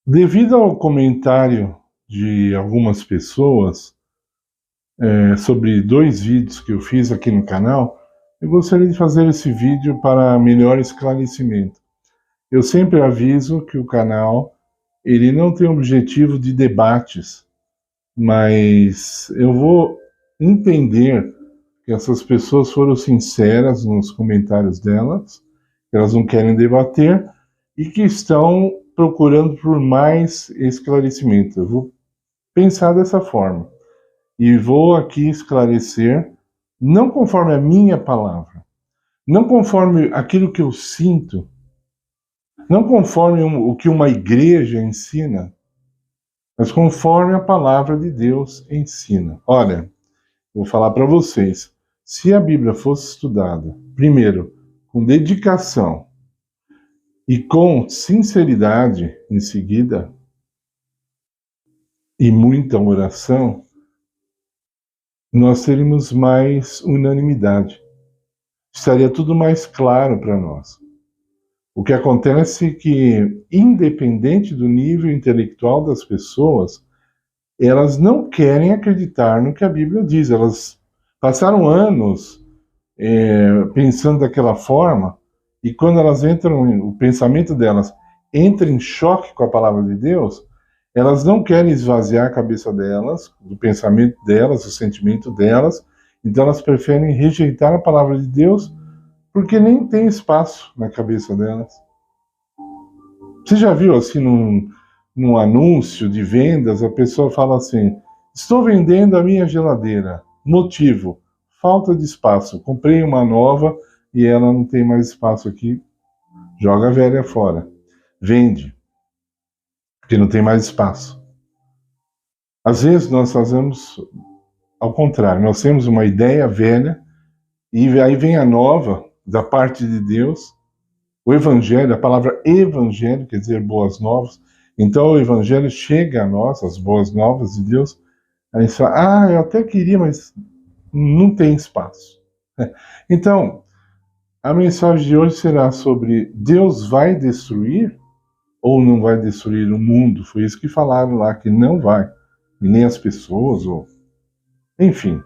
Devido ao comentário de algumas pessoas sobre 2 vídeos que eu fiz aqui no canal, eu gostaria de fazer esse vídeo para melhor esclarecimento. Eu sempre aviso que o canal ele não tem objetivo de debates, mas eu vou entender que essas pessoas foram sinceras nos comentários delas, que elas não querem debater e que estão procurando por mais esclarecimento. Eu vou pensar dessa forma e vou aqui esclarecer, não conforme a minha palavra, não conforme aquilo que eu sinto, não conforme o que uma igreja ensina, mas conforme a palavra de Deus ensina. Olha, vou falar para vocês, se a Bíblia fosse estudada, primeiro, com dedicação e com sinceridade em seguida, e muita oração, nós teríamos mais unanimidade. Estaria tudo mais claro para nós. O que acontece é que, independente do nível intelectual das pessoas, elas não querem acreditar no que a Bíblia diz. Elas passaram anos pensando daquela forma, e quando elas entram, o pensamento delas entra em choque com a palavra de Deus, elas não querem esvaziar a cabeça delas, do pensamento delas, do sentimento delas, então elas preferem rejeitar a palavra de Deus, porque nem tem espaço na cabeça delas. Você já viu assim num anúncio de vendas, a pessoa fala assim: estou vendendo a minha geladeira. Motivo: falta de espaço. Comprei uma nova e ela não tem mais espaço aqui. Joga a velha fora. Vende, porque não tem mais espaço. Às vezes nós fazemos ao contrário. Nós temos uma ideia velha e aí vem a nova da parte de Deus. O evangelho, a palavra evangelho quer dizer boas novas. Então o evangelho chega a nós, as boas novas de Deus. Aí você fala: eu até queria, mas não tem espaço. Então, a mensagem de hoje será sobre Deus vai destruir ou não vai destruir o mundo. Foi isso que falaram lá, que não vai. E nem as pessoas, ou... Enfim.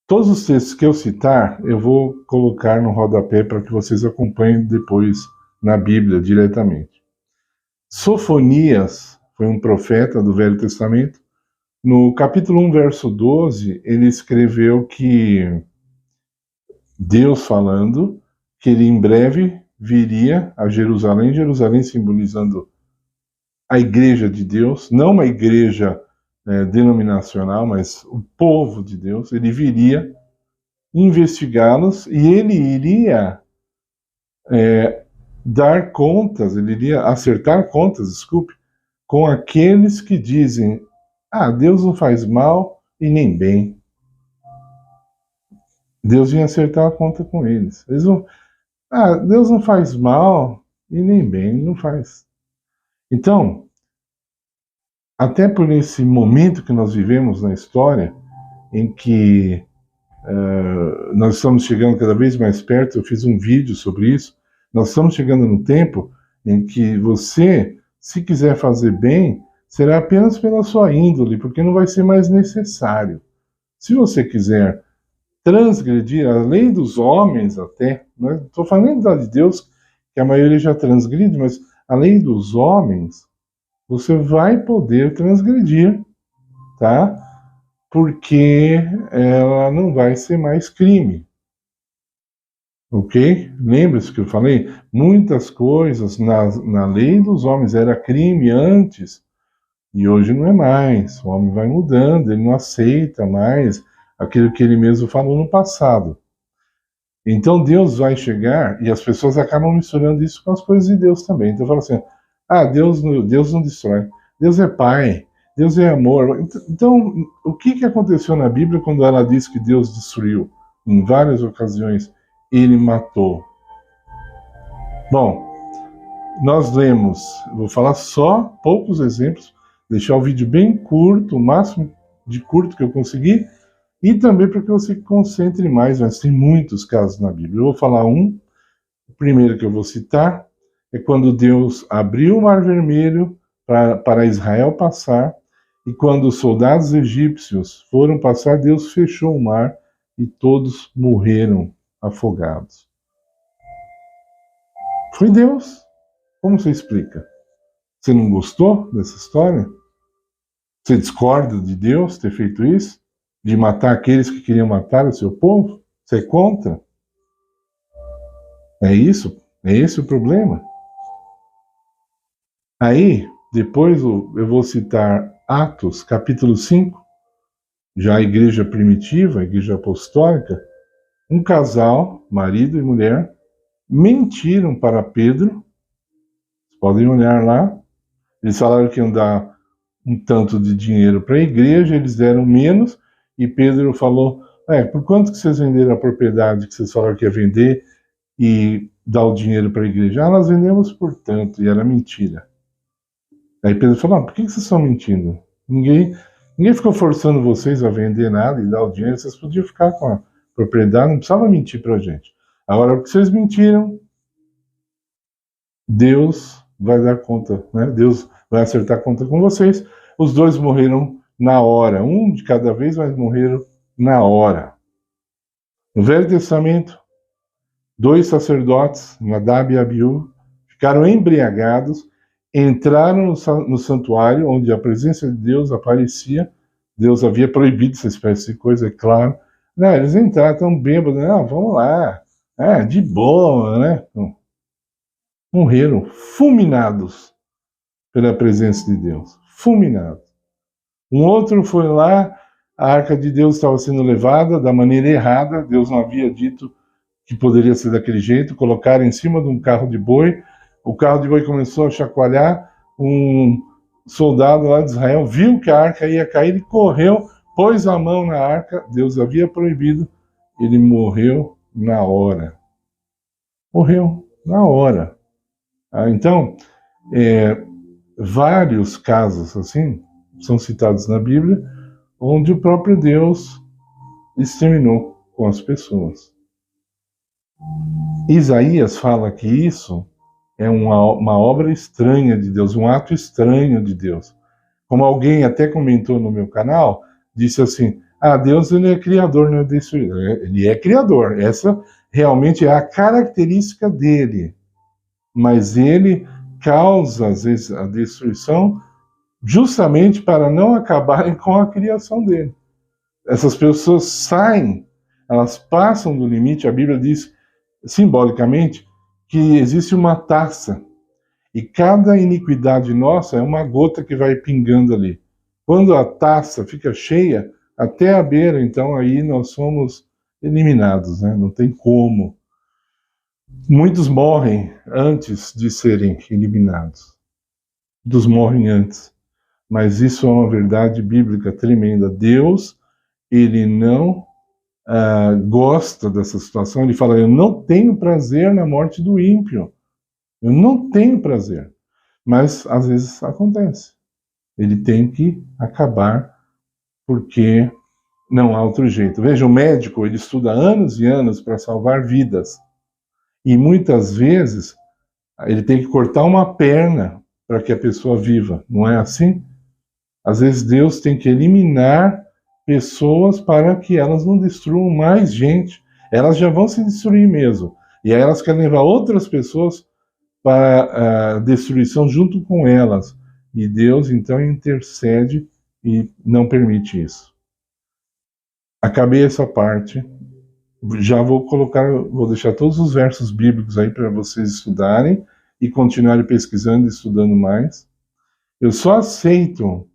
Todos os textos que eu citar, eu vou colocar no rodapé para que vocês acompanhem depois na Bíblia diretamente. Sofonias foi um profeta do Velho Testamento. No capítulo 1, verso 12, ele escreveu que Deus falando que ele em breve viria a Jerusalém, Jerusalém simbolizando a igreja de Deus, não uma igreja denominacional, mas o povo de Deus. Ele viria investigá-los e ele iria dar contas, ele iria acertar contas, desculpe, com aqueles que dizem: Deus não faz mal e nem bem. Deus vinha acertar a conta com eles. Eles vão: Deus não faz mal e nem bem, ele não faz. Então, até por esse momento que nós vivemos na história, em que nós estamos chegando cada vez mais perto, eu fiz um vídeo sobre isso, nós estamos chegando no tempo em que você, se quiser fazer bem, será apenas pela sua índole, porque não vai ser mais necessário. Se você quiser transgredir a lei dos homens até, não estou falando da de Deus, que a maioria já transgride, mas a lei dos homens, você vai poder transgredir, tá? Porque ela não vai ser mais crime. Ok? Lembra-se que eu falei? Muitas coisas na lei dos homens era crime antes, e hoje não é mais. O homem vai mudando, ele não aceita mais aquilo que ele mesmo falou no passado. Então Deus vai chegar, e as pessoas acabam misturando isso com as coisas de Deus também. Então fala assim: Deus não destrói. Deus é pai, Deus é amor. Então, o que aconteceu na Bíblia quando ela diz que Deus destruiu? Em várias ocasiões, ele matou. Bom, nós lemos, vou falar só poucos exemplos, deixar o vídeo bem curto, o máximo de curto que eu conseguir, e também para que você concentre mais, mas tem muitos casos na Bíblia. Eu vou falar o primeiro que eu vou citar, é quando Deus abriu o Mar Vermelho para Israel passar, e quando os soldados egípcios foram passar, Deus fechou o mar e todos morreram afogados. Foi Deus. Como você explica? Você não gostou dessa história? Você discorda de Deus ter feito isso? De matar aqueles que queriam matar o seu povo? Você é contra? É isso? É esse o problema? Aí, depois eu vou citar Atos, capítulo 5, já a igreja primitiva, a igreja apostólica, um casal, marido e mulher, mentiram para Pedro. Vocês podem olhar lá. Eles falaram que iam dar um tanto de dinheiro para a igreja, eles deram menos, e Pedro falou, por quanto que vocês venderam a propriedade que vocês falaram que ia vender e dar o dinheiro para a igreja? Ah, nós vendemos por tanto, e era mentira. Aí Pedro falou, por que vocês estão mentindo? Ninguém ficou forçando vocês a vender nada e dar o dinheiro, vocês podiam ficar com a propriedade, não precisava mentir para a gente. Agora, porque vocês mentiram, Deus vai dar conta, né? Deus vai acertar a conta com vocês. Os dois morreram na hora, um de cada vez, mas morreram na hora. No Velho Testamento, 2 sacerdotes, Nadab e Abiú, ficaram embriagados, entraram no santuário, onde a presença de Deus aparecia. Deus havia proibido essa espécie de coisa, é claro. Não, eles entraram tão bêbados, vamos lá, de boa, né? Morreram fulminados pela presença de Deus, fulminados. Um outro foi lá, a arca de Deus estava sendo levada da maneira errada, Deus não havia dito que poderia ser daquele jeito, colocaram em cima de um carro de boi, o carro de boi começou a chacoalhar, um soldado lá de Israel viu que a arca ia cair e correu, pôs a mão na arca, Deus havia proibido, ele morreu na hora. Morreu na hora. Então, vários casos assim são citados na Bíblia, onde o próprio Deus exterminou com as pessoas. Isaías fala que isso é uma obra estranha de Deus, um ato estranho de Deus. Como alguém até comentou no meu canal, disse assim, Deus ele é criador, não é destruidor. Ele é criador, essa realmente é a característica dele. Mas ele causa, às vezes, a destruição justamente para não acabarem com a criação dele. Essas pessoas saem, elas passam do limite, a Bíblia diz, simbolicamente, que existe uma taça, e cada iniquidade nossa é uma gota que vai pingando ali. Quando a taça fica cheia, até a beira, então aí nós somos eliminados, né? Não tem como. Muitos morrem antes de serem eliminados. Muitos morrem antes. Mas isso é uma verdade bíblica tremenda. Deus, ele não gosta dessa situação. Ele fala, eu não tenho prazer na morte do ímpio. Eu não tenho prazer. Mas, às vezes, acontece. Ele tem que acabar porque não há outro jeito. Veja, o médico, ele estuda anos e anos para salvar vidas. E muitas vezes ele tem que cortar uma perna para que a pessoa viva. Não é assim? Às vezes Deus tem que eliminar pessoas para que elas não destruam mais gente. Elas já vão se destruir mesmo. E aí elas querem levar outras pessoas para a destruição junto com elas. E Deus então intercede e não permite isso. Acabei essa parte. Já vou deixar todos os versos bíblicos aí para vocês estudarem e continuarem pesquisando e estudando mais. Eu só aceito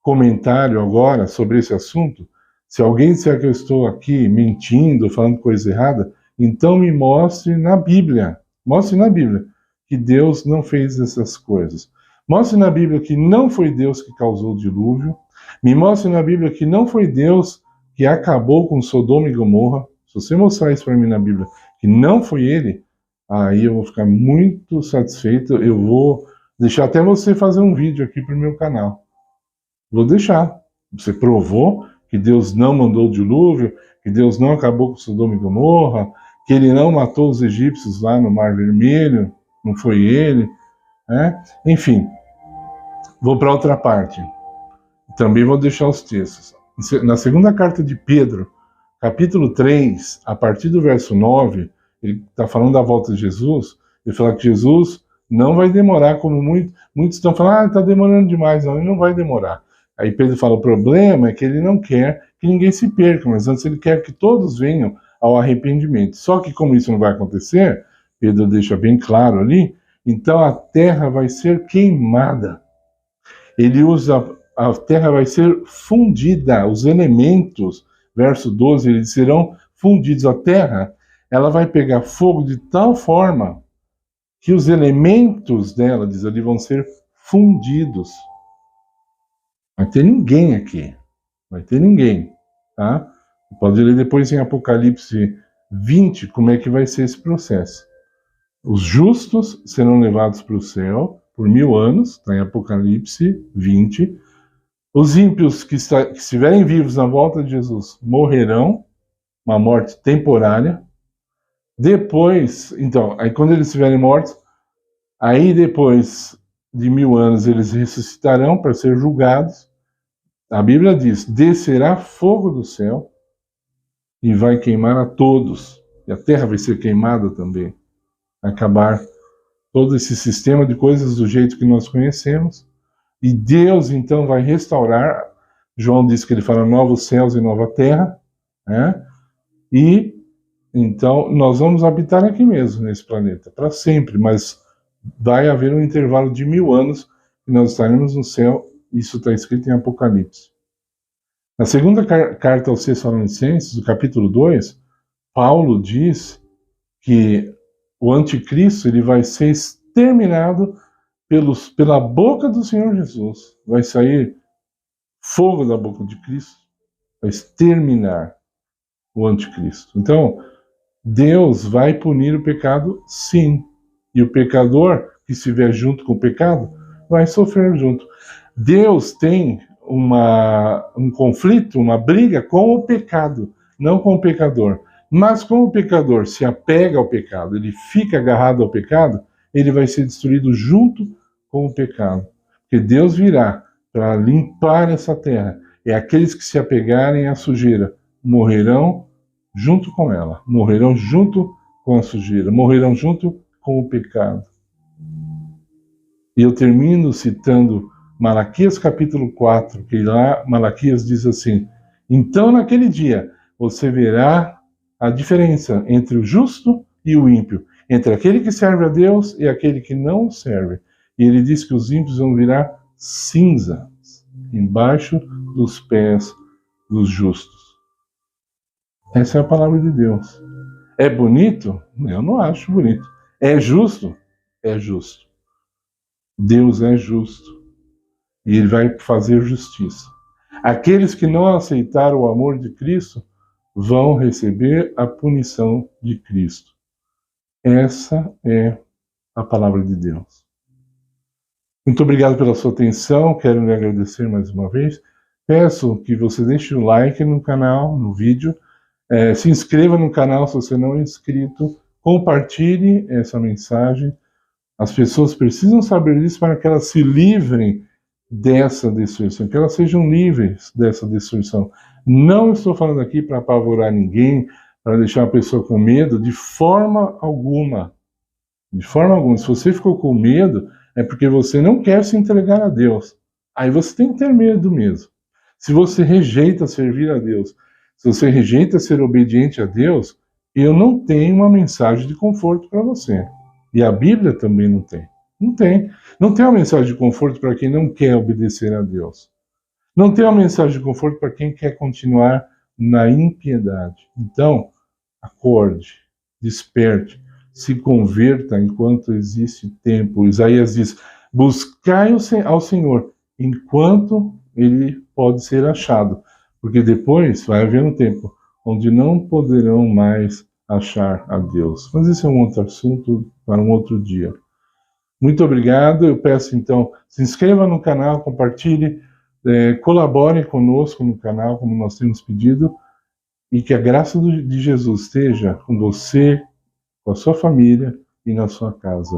comentário agora sobre esse assunto se alguém disser que eu estou aqui mentindo, falando coisa errada, então me mostre na Bíblia. Mostre na Bíblia que Deus não fez essas coisas. Mostre na Bíblia que não foi Deus que causou o dilúvio. Me mostre na Bíblia que não foi Deus que acabou com Sodoma e Gomorra. Se você mostrar isso para mim na Bíblia, que não foi ele, aí eu vou ficar muito satisfeito. Eu vou deixar até você fazer um vídeo aqui para o meu canal. Vou deixar. Você provou que Deus não mandou o dilúvio, que Deus não acabou com Sodoma e Gomorra, que ele não matou os egípcios lá no Mar Vermelho. não foi ele, né? Enfim, vou para outra parte. Também vou deixar os textos. Na segunda carta de Pedro, capítulo 3, a partir do verso 9, ele está falando da volta de Jesus, ele fala que Jesus não vai demorar, como muitos estão falando, está demorando demais. Não, ele não vai demorar. Aí Pedro fala, o problema é que ele não quer que ninguém se perca, mas antes ele quer que todos venham ao arrependimento. Só que como isso não vai acontecer, Pedro deixa bem claro ali, então a terra vai ser queimada. Ele usa, a terra vai ser fundida, os elementos, verso 12, eles serão fundidos. A terra, ela vai pegar fogo de tal forma que os elementos dela, diz ali, vão ser fundidos. Não vai ter ninguém aqui. Vai ter ninguém, tá? Pode ler depois em Apocalipse 20 como é que vai ser esse processo. Os justos serão levados para o céu por 1000 anos, está em Apocalipse 20. Os ímpios que estiverem vivos na volta de Jesus morrerão, uma morte temporária. Depois, então, aí quando eles estiverem mortos, aí depois de 1000 anos eles ressuscitarão para ser julgados. A Bíblia diz, descerá fogo do céu e vai queimar a todos. E a terra vai ser queimada também. Vai acabar todo esse sistema de coisas do jeito que nós conhecemos. E Deus, então, vai restaurar. João diz que ele fala novos céus e nova terra. Né? E, então, nós vamos habitar aqui mesmo, nesse planeta, para sempre. Mas vai haver um intervalo de 1000 anos que nós estaremos no céu. Isso está escrito em Apocalipse. Na segunda carta aos Tessalonicenses, do capítulo 2, Paulo diz que o anticristo ele vai ser exterminado pela boca do Senhor Jesus. Vai sair fogo da boca de Cristo, vai exterminar o anticristo. Então, Deus vai punir o pecado, sim. E o pecador que estiver junto com o pecado vai sofrer junto. Deus tem um conflito, uma briga com o pecado, não com o pecador. Mas como o pecador se apega ao pecado, ele fica agarrado ao pecado, ele vai ser destruído junto com o pecado. Porque Deus virá para limpar essa terra. E aqueles que se apegarem à sujeira morrerão junto com ela, morrerão junto com a sujeira, morrerão junto com o pecado. E eu termino citando Malaquias capítulo 4, que lá Malaquias diz assim, então naquele dia você verá a diferença entre o justo e o ímpio, entre aquele que serve a Deus e aquele que não o serve. E ele diz que os ímpios vão virar cinzas embaixo dos pés dos justos. Essa é a palavra de Deus. É bonito? Eu não acho bonito. É justo? É justo. Deus é justo. E ele vai fazer justiça. Aqueles que não aceitaram o amor de Cristo vão receber a punição de Cristo. Essa é a palavra de Deus. Muito obrigado pela sua atenção, quero lhe agradecer mais uma vez. Peço que você deixe o like no canal, no vídeo, se inscreva no canal se você não é inscrito, compartilhe essa mensagem. As pessoas precisam saber disso para que elas se livrem dessa destruição, que elas sejam livres dessa destruição. Não estou falando aqui para apavorar ninguém, para deixar a pessoa com medo, de forma alguma. De forma alguma. Se você ficou com medo, é porque você não quer se entregar a Deus. Aí você tem que ter medo mesmo. Se você rejeita servir a Deus, se você rejeita ser obediente a Deus, eu não tenho uma mensagem de conforto para você. E a Bíblia também não tem. Não tem. Não tem uma mensagem de conforto para quem não quer obedecer a Deus. Não tem uma mensagem de conforto para quem quer continuar na impiedade. Então, acorde, desperte, se converta enquanto existe tempo. Isaías diz, buscai ao Senhor enquanto ele pode ser achado. Porque depois vai haver um tempo onde não poderão mais achar a Deus. Mas esse é um outro assunto para um outro dia. Muito obrigado. Eu peço então, se inscreva no canal, compartilhe, colabore conosco no canal, como nós temos pedido, e que a graça de Jesus esteja com você, com a sua família e na sua casa.